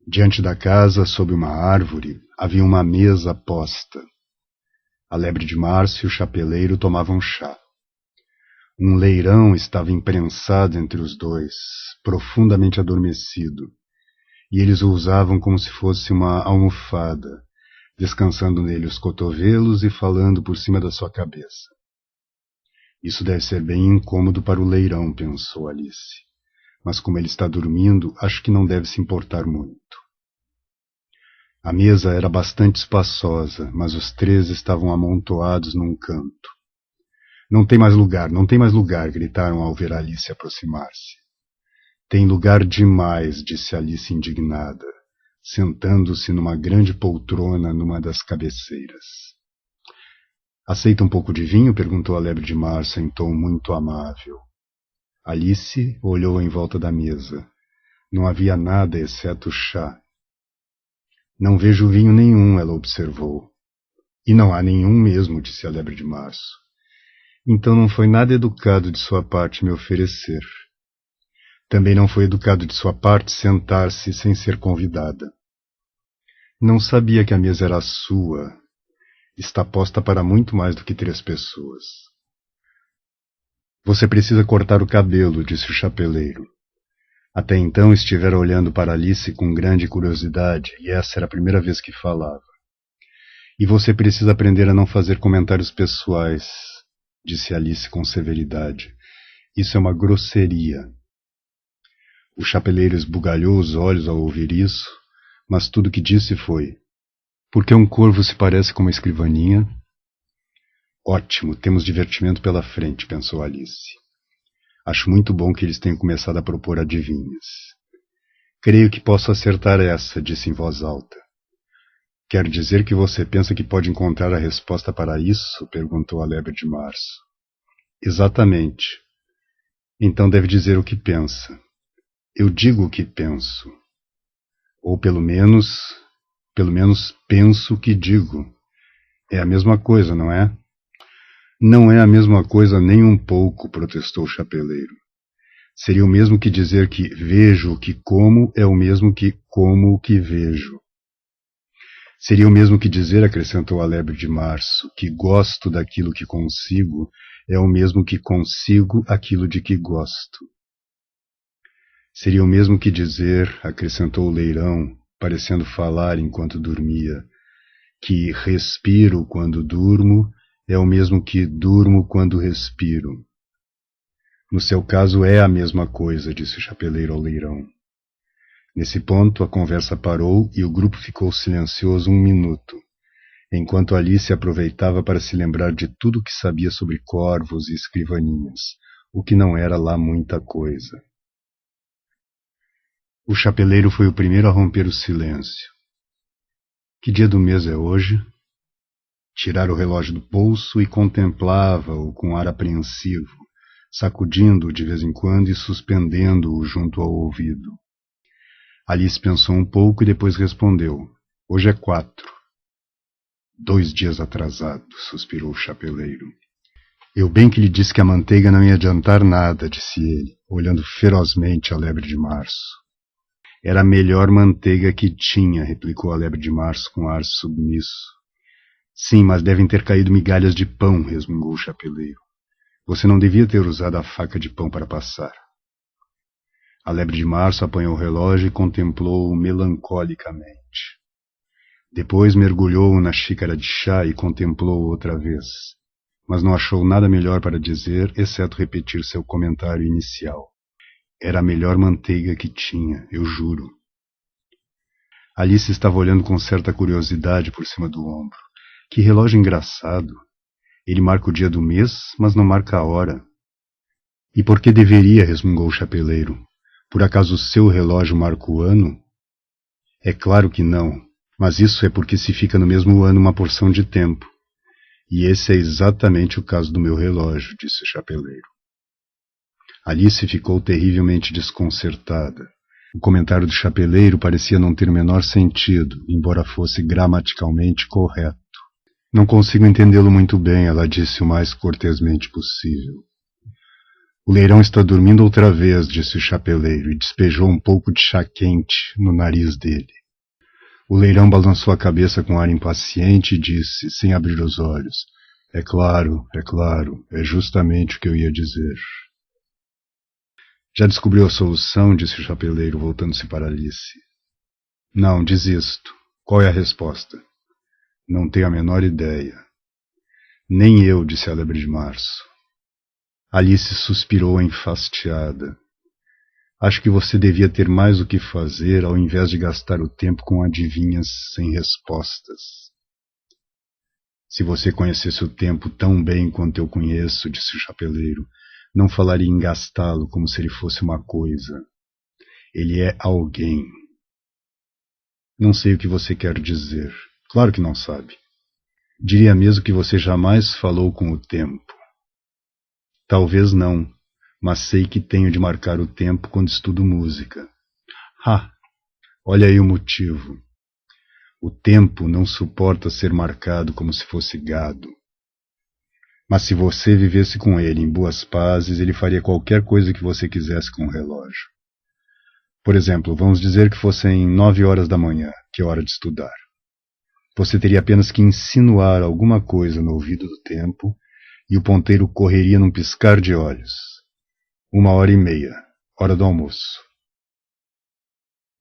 Diante da casa, sob uma árvore, havia uma mesa posta. A lebre de março e o chapeleiro tomavam chá. Um leirão estava imprensado entre os dois, profundamente adormecido, e eles o usavam como se fosse uma almofada, descansando nele os cotovelos e falando por cima da sua cabeça. Isso deve ser bem incômodo para o leirão, pensou Alice. Mas como ele está dormindo, acho que não deve se importar muito. A mesa era bastante espaçosa, mas os três estavam amontoados num canto. Não tem mais lugar, não tem mais lugar, gritaram ao ver Alice aproximar-se. Tem lugar demais, disse Alice indignada, sentando-se numa grande poltrona numa das cabeceiras. Aceita um pouco de vinho? Perguntou a lebre de março em tom muito amável. Alice olhou em volta da mesa. Não havia nada exceto chá. Não vejo vinho nenhum, ela observou. E não há nenhum mesmo, disse a lebre de março. Então não foi nada educado de sua parte me oferecer. Também não foi educado de sua parte sentar-se sem ser convidada. Não sabia que a mesa era sua. Está posta para muito mais do que 3 pessoas. Você precisa cortar o cabelo, disse o chapeleiro. Até então estivera olhando para Alice com grande curiosidade, e essa era a primeira vez que falava. E você precisa aprender a não fazer comentários pessoais, disse Alice com severidade. Isso é uma grosseria. O chapeleiro esbugalhou os olhos ao ouvir isso, mas tudo que disse foi: por que um corvo se parece com uma escrivaninha? Ótimo, temos divertimento pela frente, pensou Alice. Acho muito bom que eles tenham começado a propor adivinhas. Creio que posso acertar essa, disse em voz alta. Quer dizer que você pensa que pode encontrar a resposta para isso? Perguntou a lebre de março. Exatamente. Então deve dizer o que pensa. Eu digo o que penso. Ou pelo menos penso o que digo. É a mesma coisa, não é? Não é a mesma coisa nem um pouco, protestou o chapeleiro. Seria o mesmo que dizer que vejo o que como é o mesmo que como o que vejo. Seria o mesmo que dizer, acrescentou a lebre de março, que gosto daquilo que consigo é o mesmo que consigo aquilo de que gosto. Seria o mesmo que dizer, acrescentou o leirão, parecendo falar enquanto dormia, que respiro quando durmo é o mesmo que durmo quando respiro. No seu caso é a mesma coisa, disse o chapeleiro ao leirão. Nesse ponto a conversa parou e o grupo ficou silencioso 1 minuto, enquanto Alice aproveitava para se lembrar de tudo o que sabia sobre corvos e escrivaninhas, o que não era lá muita coisa. O chapeleiro foi o primeiro a romper o silêncio. Que dia do mês é hoje? Tirara o relógio do bolso e contemplava-o com ar apreensivo, sacudindo-o de vez em quando e suspendendo-o junto ao ouvido. Alice pensou um pouco e depois respondeu: hoje é 4. 2 dias atrasado, suspirou o chapeleiro. Eu bem que lhe disse que a manteiga não ia adiantar nada, disse ele, olhando ferozmente a lebre de março. Era a melhor manteiga que tinha, replicou a lebre de março com ar submisso. Sim, mas devem ter caído migalhas de pão, resmungou o chapeleiro. Você não devia ter usado a faca de pão para passar. A lebre de março apanhou o relógio e contemplou-o melancolicamente. Depois mergulhou na xícara de chá e contemplou-o outra vez, mas não achou nada melhor para dizer, exceto repetir seu comentário inicial. Era a melhor manteiga que tinha, eu juro. Alice estava olhando com certa curiosidade por cima do ombro. Que relógio engraçado. Ele marca o dia do mês, mas não marca a hora. E por que deveria? Resmungou o chapeleiro. Por acaso o seu relógio marca o ano? É claro que não, mas isso é porque se fica no mesmo ano uma porção de tempo. E esse é exatamente o caso do meu relógio, disse o chapeleiro. Alice ficou terrivelmente desconcertada. O comentário do chapeleiro parecia não ter o menor sentido, embora fosse gramaticalmente correto. Não consigo entendê-lo muito bem, ela disse o mais cortesmente possível. O leirão está dormindo outra vez, disse o chapeleiro, e despejou um pouco de chá quente no nariz dele. O leirão balançou a cabeça com ar impaciente e disse, sem abrir os olhos, é claro, é justamente o que eu ia dizer. Já descobriu a solução, disse o chapeleiro, voltando-se para Alice. Não, desisto. Qual é a resposta? Não tenho a menor ideia. Nem eu, disse a Lebre de Março. Alice suspirou enfastiada. Acho que você devia ter mais o que fazer ao invés de gastar o tempo com adivinhas sem respostas. Se você conhecesse o tempo tão bem quanto eu conheço, disse o chapeleiro, não falaria em gastá-lo como se ele fosse uma coisa. Ele é alguém. Não sei o que você quer dizer. Claro que não sabe. Diria mesmo que você jamais falou com o tempo. Talvez não, mas sei que tenho de marcar o tempo quando estudo música. Olha aí o motivo. O tempo não suporta ser marcado como se fosse gado. Mas se você vivesse com ele em boas pazes, ele faria qualquer coisa que você quisesse com o relógio. Por exemplo, vamos dizer que fossem 9 horas da manhã, que é hora de estudar. Você teria apenas que insinuar alguma coisa no ouvido do tempo e o ponteiro correria num piscar de olhos. 1h30, hora do almoço.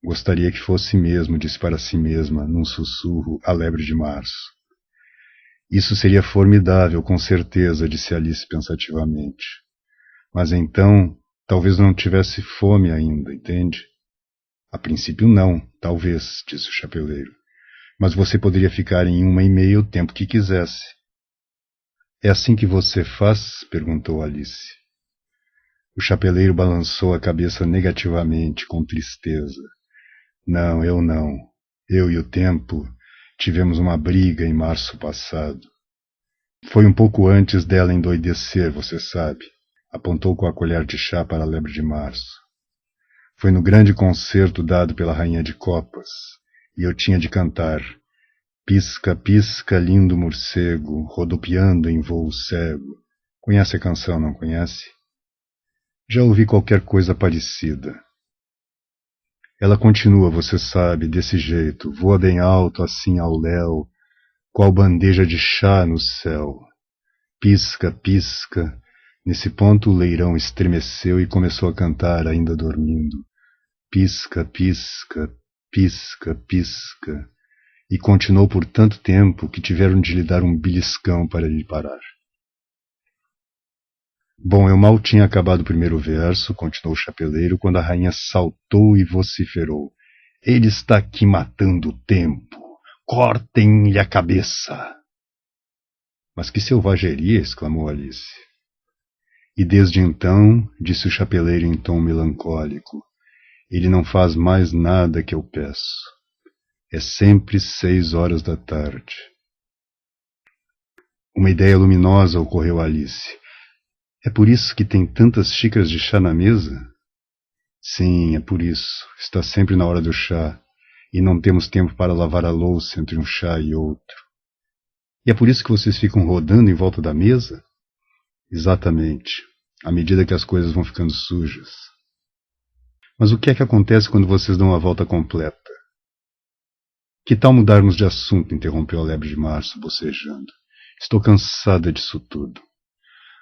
Gostaria que fosse mesmo, disse para si mesma, num sussurro, a Lebre de Março. Isso seria formidável, com certeza, disse Alice pensativamente. Mas então, talvez não tivesse fome ainda, entende? A princípio não, talvez, disse o chapeleiro. Mas você poderia ficar em 1h30 o tempo que quisesse. É assim que você faz? Perguntou Alice. O chapeleiro balançou a cabeça negativamente, com tristeza. Não, eu não. Eu e o tempo tivemos uma briga em março passado. Foi um pouco antes dela endoidecer, você sabe. Apontou com a colher de chá para a Lebre de Março. Foi no grande concerto dado pela Rainha de Copas, e eu tinha de cantar Pisca, pisca, lindo morcego, rodopiando em voo cego. Conhece a canção, não conhece? Já ouvi qualquer coisa parecida. Ela continua, você sabe, desse jeito, voa bem alto, assim ao léu, qual bandeja de chá no céu. Pisca, pisca. Nesse ponto o leirão estremeceu e começou a cantar, ainda dormindo. Pisca, pisca, pisca, pisca. E continuou por tanto tempo que tiveram de lhe dar um beliscão para lhe parar. Bom, eu mal tinha acabado o primeiro verso, continuou o chapeleiro, quando a rainha saltou e vociferou. Ele está aqui matando o tempo. Cortem-lhe a cabeça. Mas que selvageria, exclamou Alice. E desde então, disse o chapeleiro em tom melancólico, ele não faz mais nada que eu peço. É sempre 6 horas da tarde. Uma ideia luminosa ocorreu a Alice. É por isso que tem tantas xícaras de chá na mesa? Sim, é por isso. Está sempre na hora do chá, e não temos tempo para lavar a louça entre um chá e outro. E é por isso que vocês ficam rodando em volta da mesa? Exatamente, à medida que as coisas vão ficando sujas. Mas o que é que acontece quando vocês dão a volta completa? Que tal mudarmos de assunto? Interrompeu a Lebre de Março, bocejando. Estou cansada disso tudo.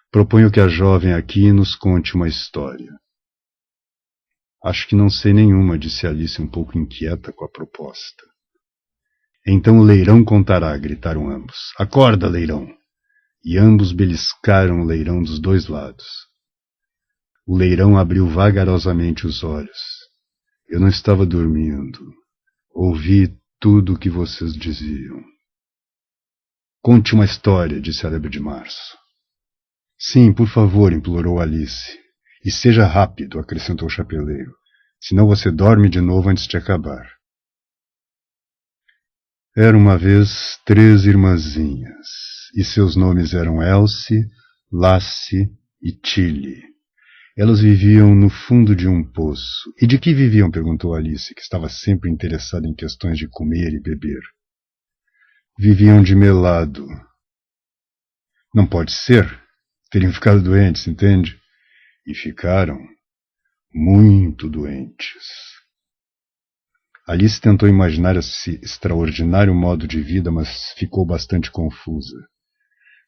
Proponho que a jovem aqui nos conte uma história. Acho que não sei nenhuma, disse Alice um pouco inquieta com a proposta. Então o leirão contará, gritaram ambos. Acorda, leirão! E ambos beliscaram o leirão dos dois lados. O leirão abriu vagarosamente os olhos. Eu não estava dormindo. Ouvi tudo o que vocês diziam. Conte uma história, disse a Lebre de Março. Sim, por favor, implorou Alice. E seja rápido, acrescentou o chapeleiro. Senão você dorme de novo antes de acabar. Era uma vez 3 irmãzinhas, e seus nomes eram Elsie, Lassie e Tilly. Elas viviam no fundo de um poço. E de que viviam? Perguntou Alice, que estava sempre interessada em questões de comer e beber. Viviam de melado. Não pode ser. Teriam ficado doentes, entende? E ficaram muito doentes. Alice tentou imaginar esse extraordinário modo de vida, mas ficou bastante confusa.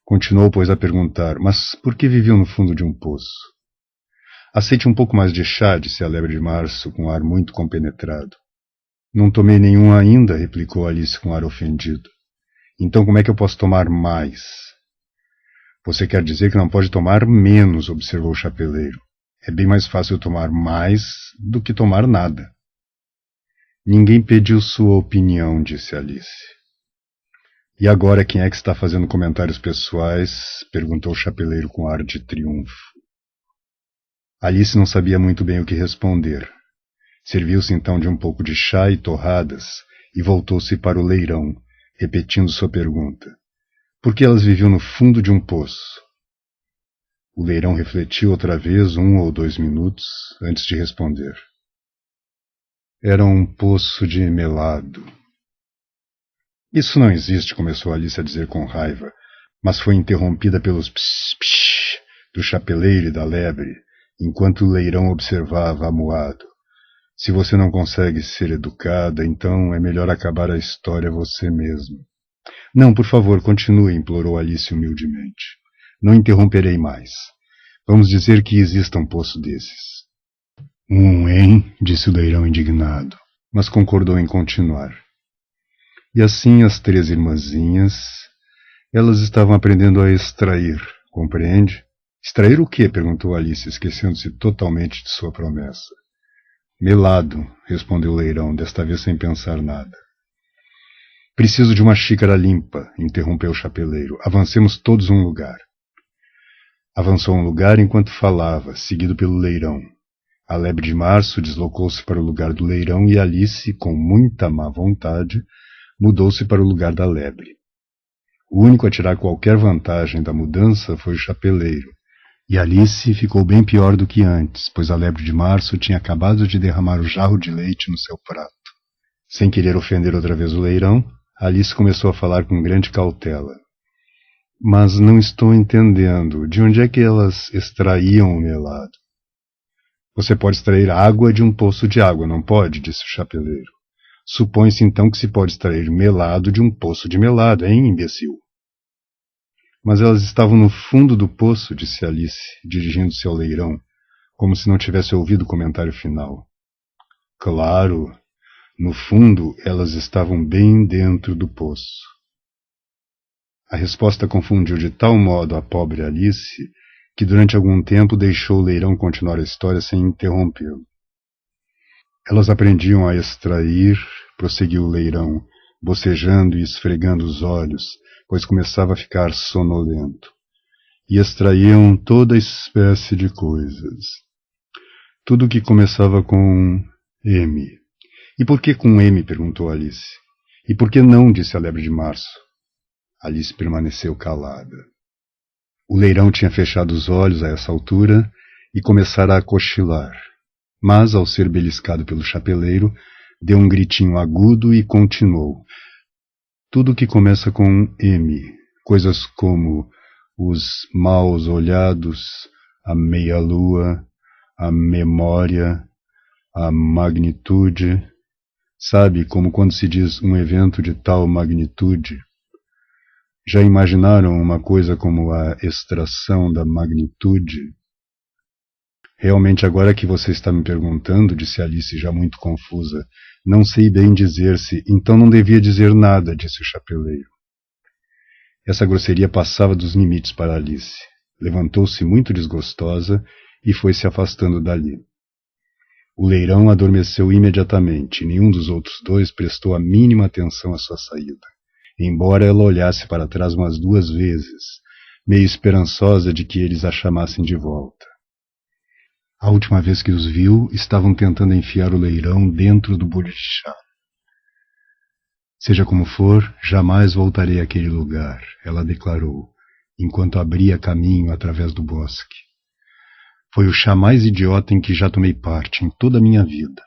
Continuou, pois, a perguntar, mas por que viviam no fundo de um poço? Aceite um pouco mais de chá, disse a lebre de março, com ar muito compenetrado. Não tomei nenhum ainda, replicou Alice com ar ofendido. Então como é que eu posso tomar mais? Você quer dizer que não pode tomar menos, observou o chapeleiro. É bem mais fácil tomar mais do que tomar nada. Ninguém pediu sua opinião, disse Alice. E agora quem é que está fazendo comentários pessoais? Perguntou o chapeleiro com ar de triunfo. Alice não sabia muito bem o que responder. Serviu-se então de um pouco de chá e torradas e voltou-se para o leirão, repetindo sua pergunta. Por que elas viviam no fundo de um poço? O leirão refletiu outra vez 1 ou 2 minutos antes de responder. Era um poço de melado. Isso não existe, começou Alice a dizer com raiva, mas foi interrompida pelos psh-psh do chapeleiro e da lebre, enquanto o leirão observava amuado. Se você não consegue ser educada, então é melhor acabar a história você mesmo. Não, por favor, continue, implorou Alice humildemente. Não interromperei mais. Vamos dizer que exista um poço desses. Hein? Disse o leirão indignado, mas concordou em continuar. E assim as 3 irmãzinhas, elas estavam aprendendo a extrair, compreende? Extrair o quê? Perguntou Alice, esquecendo-se totalmente de sua promessa. Melado, respondeu o leirão, desta vez sem pensar nada. Preciso de uma xícara limpa, interrompeu o chapeleiro. Avancemos todos um lugar. Avançou um lugar enquanto falava, seguido pelo leirão. A lebre de março deslocou-se para o lugar do leirão e Alice, com muita má vontade, mudou-se para o lugar da lebre. O único a tirar qualquer vantagem da mudança foi o chapeleiro, e Alice ficou bem pior do que antes, pois a lebre de março tinha acabado de derramar o jarro de leite no seu prato. Sem querer ofender outra vez o leirão, Alice começou a falar com grande cautela. Mas não estou entendendo. De onde é que elas extraíam o melado? Você pode extrair água de um poço de água, não pode? Disse o chapeleiro. Supõe-se então que se pode extrair melado de um poço de melado, hein, imbecil? Mas elas estavam no fundo do poço, disse Alice, dirigindo-se ao leirão, como se não tivesse ouvido o comentário final. Claro, no fundo elas estavam bem dentro do poço. A resposta confundiu de tal modo a pobre Alice que durante algum tempo deixou o leirão continuar a história sem interrompê-lo. Elas aprendiam a extrair, prosseguiu o leirão, bocejando e esfregando os olhos, pois começava a ficar sonolento. E extraíam toda espécie de coisas. Tudo que começava com M. E por que com M? Perguntou Alice. E por que não? Disse a lebre de março. Alice permaneceu calada. O leirão tinha fechado os olhos a essa altura e começara a cochilar. Mas, ao ser beliscado pelo chapeleiro, deu um gritinho agudo e continuou. Tudo que começa com M, coisas como os maus olhados, a meia-lua, a memória, a magnitude, sabe, como quando se diz um evento de tal magnitude. Já imaginaram uma coisa como a extração da magnitude? Realmente, agora que você está me perguntando, disse Alice já muito confusa, não sei bem dizer-se, então não devia dizer nada, disse o chapeleiro. Essa grosseria passava dos limites para Alice. Levantou-se muito desgostosa e foi se afastando dali. O leirão adormeceu imediatamente, e nenhum dos outros 2 prestou a mínima atenção à sua saída, embora ela olhasse para trás umas 2 vezes, meio esperançosa de que eles a chamassem de volta. A última vez que os viu, estavam tentando enfiar o leirão dentro do bule de chá. Seja como for, jamais voltarei àquele lugar, ela declarou, enquanto abria caminho através do bosque. Foi o chá mais idiota em que já tomei parte em toda a minha vida.